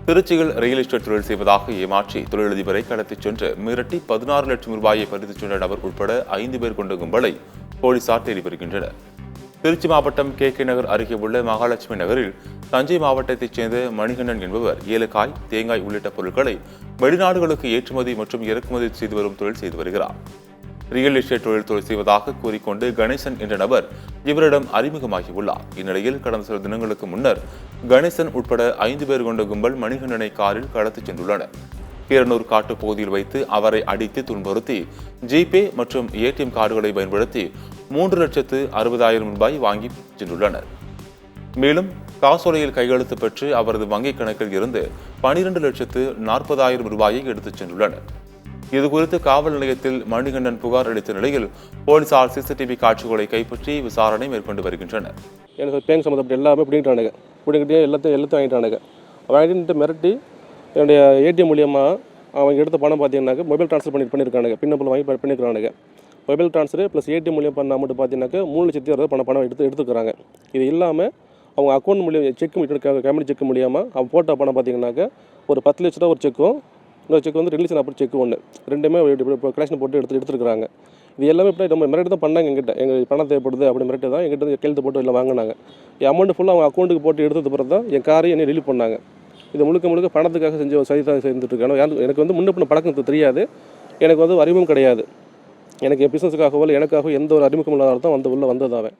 திருச்சியில் real estate தொழில் செய்வதாக ஏமாற்றி தொழிலதிபரை கடத்திச் சென்று மிரட்டி 16 லட்சம் ரூபாயை பறித்துச் சென்ற நபர் உட்பட 5 பேர் கொண்ட கும்பலை போலீசார் தேடி வருகின்றனர். திருச்சி மாவட்டம் கே நகர் அருகே உள்ள மகாலட்சுமி நகரில் தஞ்சை மாவட்டத்தைச் சேர்ந்த மணிகண்டன் என்பவர் ஏலக்காய், தேங்காய் உள்ளிட்ட பொருட்களை வெளிநாடுகளுக்கு ஏற்றுமதி மற்றும் இறக்குமதி செய்து வரும் தொழில் செய்து வருகிறார். ரியல் எஸ்டேட் தொழில் செய்வதாக கூறிக்கொண்டு கணேசன் என்ற நபர் இவரிடம் அறிமுகமாகியுள்ளார். இந்நிலையில் கடந்த சில தினங்களுக்கு முன்னர் கணேசன் உட்பட 5 பேர் கொண்ட கும்பல் மணிகண்டனை காரில் கடத்திச் சென்றுள்ளனர். கீரனூர் காட்டு பகுதியில் வைத்து அவரை அடித்து துன்புறுத்தி ஜிபே மற்றும் ஏடிஎம் கார்டுகளை பயன்படுத்தி 3,60,000 ரூபாய் வாங்கி சென்றுள்ளனர். மேலும் காசோலையில் கையெழுத்து பெற்று அவரது வங்கிக் கணக்கில் இருந்து 12,40,000 ரூபாயை எடுத்துச் சென்றுள்ளனர். இதுகுறித்து காவல் நிலையத்தில் மணிகண்டன் புகார் அளித்த நிலையில் போலீசார் சிசிடிவி காட்சிகளை கைப்பற்றி விசாரணை மேற்கொண்டு வருகின்றனர். எனக்கு பேங்க் சம்மந்தப்பட்ட எல்லாமே பிடிக்கிட்டு எல்லாத்தையும் வாங்கிட்டானுங்க. வாங்கிட்டு மிரட்டி என்னுடைய ஏடிஎம் மூலியமாக அவங்க எடுத்த பணம் பார்த்தீங்கன்னாக்க மொபைல் ட்ரான்ஸ்ஃபர் பண்ணியிருக்கானுங்க. பின் நம்பர் வாங்கி பண்ணியிருக்கானுங்க. மொபைல் ட்ரான்ஸ்ஃபர் ப்ளஸ் ஏடிஎம் மூலியம் பண்ண அமௌண்ட் பார்த்தீங்கன்னாக்க 3,60,000 பணம் எடுத்துக்கிறாங்க. இது இல்லாமல் அவங்க அக்கௌண்ட் மூலியம் கம்பெனி செக் மூலியமாக அவங்க போட்ட பணம் பார்த்தீங்கன்னாக்க ஒரு 10 லட்ச ரூபா ஒரு செக்கும், இன்னொரு செக் வந்து ரிலீஸ் அப்புறம் செக் ஒன்று, ரெண்டுமே கலெக்ஷன் போட்டு எடுத்துருக்காங்க. இது எல்லாமே இப்படி நம்ம மிரட்டி தான் பண்ணாங்க. எங்கள் பணம் தேவைப்படுது அப்படி மிரட்டி தான் எங்கிட்ட கையெழுத்து போட்டு எல்லாம் வாங்கினாங்க. என் அமௌண்ட் ஃபுல்லாக அவங்க அக்கௌண்ட்டுக்கு போட்டு எடுத்தது பிறகு தான் என் காரையும் என்னை ரிலீவ் பண்ணாங்க. இது முழுக்க பணத்துக்காக செஞ்ச சரி தான் செஞ்சுட்ருக்காங்க. எனக்கு வந்து முன்ன பழக்கம் தெரியாது, எனக்கு வந்து அறிமுகம் கிடையாது. எனக்கு என் பிஸ்னஸுக்காகவோ எனக்காகவோ எந்த ஒரு அறிமுகம் இல்லாத தான் உள்ளே வந்ததாவேன்.